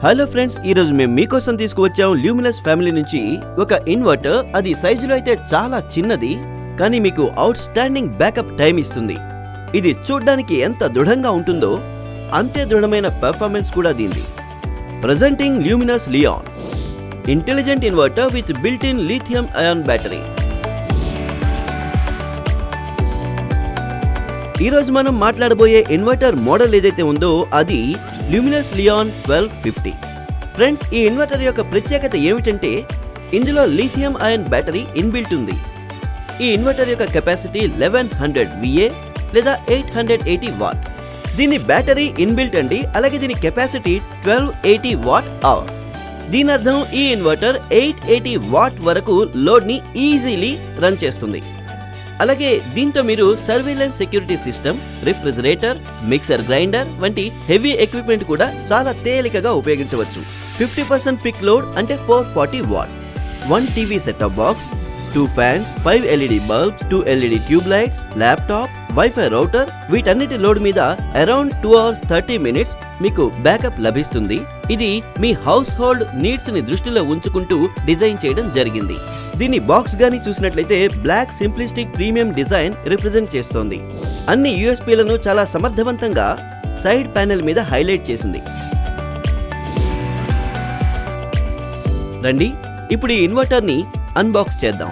Hello friends, ఈ రోజు మేము మీకోసం తీసుకువచ్చాం ల్యూమినస్ ఫ్యామిలీ నుంచి ఒక ఇన్వర్టర్. అది సైజులో అయితే చాలా చిన్నది, కానీ మీకు అవుట్ స్టాండింగ్ బ్యాకప్ టైం ఇస్తుంది. ఇది చూడ్డానికి ఎంత దృఢంగా ఉంటుందో అంతే దృఢమైన పెర్ఫార్మెన్స్ కూడా దీనిది. Presenting luminous Li-ON, intelligent inverter with built in Lithium-ion battery. ఈ రోజు మనం మాట్లాడబోయే ఇన్వర్టర్ మోడల్ ఏదైతే ఉందో అది Luminous Li-ON 1250. ఫ్రెండ్స్, ఈ ఇన్వర్టర్ యొక్క ప్రత్యేకత ఏమిటంటే ఇందులో లిథియం-అయాన్ బ్యాటరీ ఇన్బిల్ట్ ఉంది. ఈ ఇన్వర్టర్ యొక్క కెపాసిటీ 1100 VA లేదా 880 వాట్. దీని బ్యాటరీ ఇన్బిల్ట్ అండి. అలాగే దీని కెపాసిటీ 1280 వాట్ అవర్. దీని అర్థం ఈ ఇన్వర్టర్ 880 వాట్ వరకు లోడ్ ని ఈజీలీ రన్ చేస్తుంది. అలాగే దీంతో మీరు surveillance security system, refrigerator, mixer grinder వంటి హెవీ ఎక్విప్మెంట్ కూడా చాలా తేలికగా ఉపయోగించవచ్చు. 50% పిక్ లోడ్ అంటే 440 what, 1 TV setup box, 2 fans, 5 LED bulbs, 2 LED tube lights, laptop, wifi router, వీటన్నిటి లోడ్ మీద అరౌండ్ 2 hours 30 minutes మీకు బ్యాకప్ లభిస్తుంది. ఇది మీ హౌస్ హోల్డ్ నీడ్స్ ని దృష్టిలో ఉంచుకుంటూ డిజైన్ చేయడం జరిగింది. దీని బాక్స్ గాని చూసినట్లయితే black simplistic premium design represent చేస్తోంది. అన్ని యూఎస్పీలను చాలా సమర్థవంతంగా సైడ్ ప్యానెల్ మీద హైలైట్ చేసింది. రండి ఇప్పుడు ఈ ఇన్వర్టర్ ని అన్బాక్స్ చేద్దాం.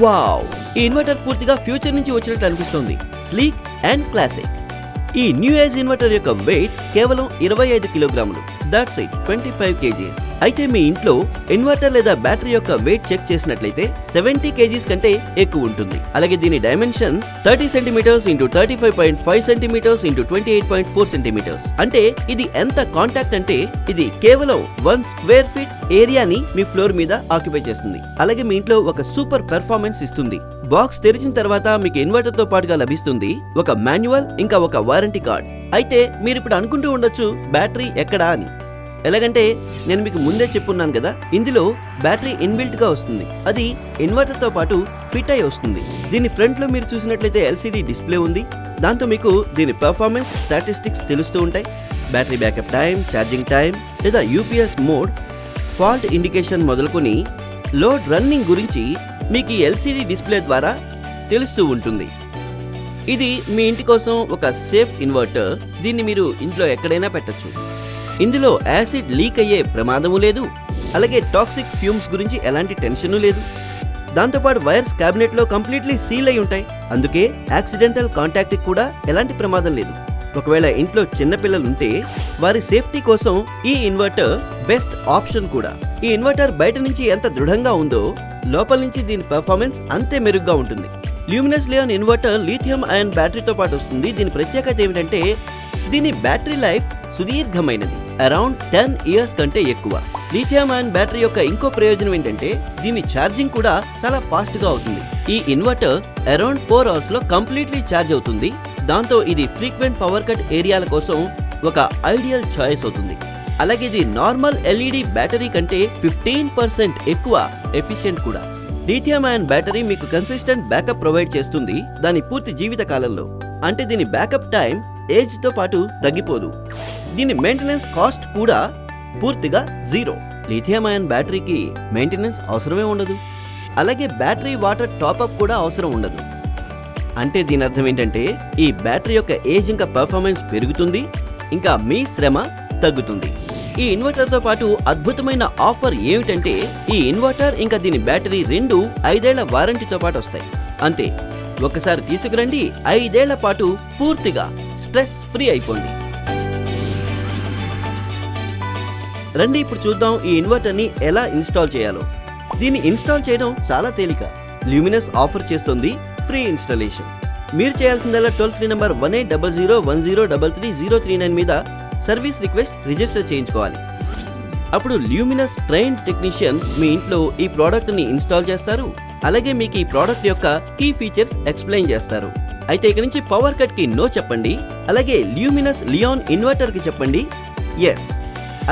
వావ్! ఈ ఇన్వర్టర్ పూర్తిగా ఫ్యూచర్ నుంచి వచ్చినట్లు అనిపిస్తుంది. Sleek and classic. ఈ న్యూ ఏజ్ ఇన్వర్టర్ యొక్క వెయిట్ కేవలం 25 కిలోగ్రాములు. That's it, 25 kgs. అయితే మీ ఇంట్లో ఇన్వర్టర్ లేదా బ్యాటరీ యొక్క వెయిట్ చెక్ చేసినట్లయితే 70 kgs కంటే ఎక్కువ ఉంటుంది. అలాగే దీని dimensions 30 cm x 35.5 cm x 28.4 cm. అంటే ఇది ఎంత కాంటాక్ట్ అంటే ఇది కేవలం 1 square feet ఏరియాని మీ ఫ్లోర్ మీద ఆక్యుపై చేస్తుంది. అలాగే మీ ఇంట్లో ఒక సూపర్ పెర్ఫార్మెన్స్ ఇస్తుంది. బాక్స్ తెరిచిన తర్వాత మీకు ఇన్వర్టర్ తో పాటుగా లభిస్తుంది ఒక మాన్యువల్, ఇంకా ఒక వారంటీ కార్డ్. అయితే మీరు ఇప్పుడు అనుకుంటూ ఉండొచ్చు బ్యాటరీ ఎక్కడా అని. ఎలాగంటే నేను మీకు ముందే చెప్పున్నాను కదా, ఇందులో బ్యాటరీ ఇన్బిల్ట్ గా వస్తుంది. అది ఇన్వర్టర్ తో పాటు ఫిట్ అయి వస్తుంది. దీని ఫ్రంట్ లో మీరు చూసినట్లయితే LCD డిస్ప్లే ఉంది. దాంతో మీకు దీని పెర్ఫార్మెన్స్ స్టాటిస్టిక్స్ తెలుస్తూ ఉంటాయి. Battery backup time, charging time లేదా UPS మోడ్, ఫాల్ట్ ఇండికేషన్ మొదలుకొని లోడ్ రన్నింగ్ గురించి మీకు ఈ LCD డిస్ప్లే ద్వారా తెలుస్తూ ఉంటుంది. ఇది మీ ఇంటి కోసం ఒక సేఫ్ ఇన్వర్టర్. దీన్ని మీరు ఇంట్లో ఎక్కడైనా పెట్టచ్చు. ఇందులో యాసిడ్ లీక్ అయ్యే ప్రమాదము లేదు. అలాగే టాక్సిక్ ఫ్యూమ్స్ గురించి ఎలాంటి టెన్షన్ లేదు. దాంతోపాటు వైర్స్ క్యాబినెట్ లో కంప్లీట్లీ సీల్ అయి ఉంటాయి. అందుకే యాక్సిడెంటల్ కాంటాక్ట్ కూడా ఎలాంటి ప్రమాదం లేదు. ఒకవేళ ఇంట్లో చిన్నపిల్లలు ఉంటే వారి సేఫ్టీ కోసం ఈ ఇన్వర్టర్ బెస్ట్ ఆప్షన్ కూడా. ఈ ఇన్వర్టర్ బయట నుంచి ఎంత దృఢంగా ఉందో లోపల నుంచి దీని పెర్ఫార్మెన్స్ అంతే మెరుగ్గా ఉంటుంది. Luminous Li-ON ఇన్వర్టర్ లిథియం-అయాన్ బ్యాటరీతో పాటు వస్తుంది. దీని ప్రత్యేకత ఏమిటంటే దీని బ్యాటరీ లైఫ్ సుదీర్ఘమైనది, అరౌండ్ 10 years కంటే ఎక్కువ. లిథియం-అయాన్ బ్యాటరీ యొక్క ఇంకో ప్రయోజనం ఏంటంటే దీని ఛార్జింగ్ కూడా చాలా ఫాస్ట్ గా అవుతుంది. ఈ ఇన్వర్టర్ అరౌండ్ 4 hours లో కంప్లీట్లీ ఛార్జ్ అవుతుంది. దాంతో ఇది ఫ్రీక్వెంట్ పవర్ కట్ ఏరియాల కోసం ఒక ఐడియల్ చాయిస్ అవుతుంది. అలాగే ఇది నార్మల్ LED బ్యాటరీ కంటే 15% ఎక్కువ ఎఫిషియెంట్ కూడా. లిథియం-అయాన్ బ్యాటరీ మీకు కన్సిస్టెంట్ బ్యాకప్ ప్రొవైడ్ చేస్తుంది దాని పూర్తి జీవిత కాలంలో. అంటే దీని బ్యాకప్ టైం ఏజ్ తో పాటు తగ్గిపోదు. దీని మెయింటెనెన్స్ కాస్ట్ కూడా పూర్తిగా 0. లిథియం-అయాన్ బ్యాటరీకి మెయింటెనెన్స్ అవసరమే ఉండదు. అలాగే బ్యాటరీ వాటర్ టాప్అప్ కూడా అవసరం ఉండదు. అంటే దీని అర్థం ఏంటంటే ఈ బ్యాటరీ యొక్క ఏజ్ ఇంకా పెర్ఫార్మెన్స్ పెరుగుతుంది, ఇంకా మీ శ్రమ తగ్గుతుంది. ఈ ఇన్వర్టర్ తో పాటు అద్భుతమైన ఆఫర్ ఏమిటంటే ఈ ఇన్వర్టర్ ఇంకా దీని బ్యాటరీ 2 5 ఏళ్ల వారంటీతో పాటు వస్తాయి. అంతే, ఒకసారి తీసుకురండి, 5 ఏళ్ల పాటు పూర్తిగా స్ట్రెస్ ఫ్రీ అయిపోండి. రండి ఇప్పుడు చూద్దాం ఈ ఇన్వర్టర్ ని ఎలా ఇన్స్టాల్ చేయాలో. దీన్ని ఇన్స్టాల్ చేయడం చాలా తేలిక. ల్యూమినస్ ఆఫర్ చేస్తుంది ఫ్రీ ఇన్స్టాలేషన్. మీరు చేయాల్సిందల్లా టోల్ ఫ్రీ నంబర్ 180010333039 మీద సర్వీస్ రిక్వెస్ట్ రిజిస్టర్ చేయించుకోవాలి. అప్పుడు ల్యూమినస్ ట్రైన్డ్ టెక్నీషియన్ మీ ఇంట్లో ఈ ప్రోడక్ట్ ని ఇన్స్టాల్ చేస్తారు. అలాగే మీకు ఈ ప్రోడక్ట్ యొక్క కీ ఫీచర్స్ ఎక్స్ప్లెయిన్ చేస్తారు. అయితే ఇక నుంచి పవర్ కట్ కి నో చెప్పండి. అలాగే Luminous Li-ON ఇన్వర్టర్ కి చెప్పండి ఎస్.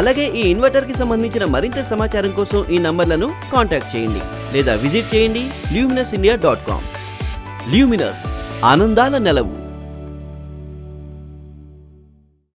అలాగే ఈ ఇన్వర్టర్ కి సంబంధించిన మరింత సమాచారం కోసం ఈ నంబర్లను కాంటాక్ట్ చేయండి లేదా విజిట్ చేయండి luminousindia.com. Luminous, ఆనందాల నెలవు.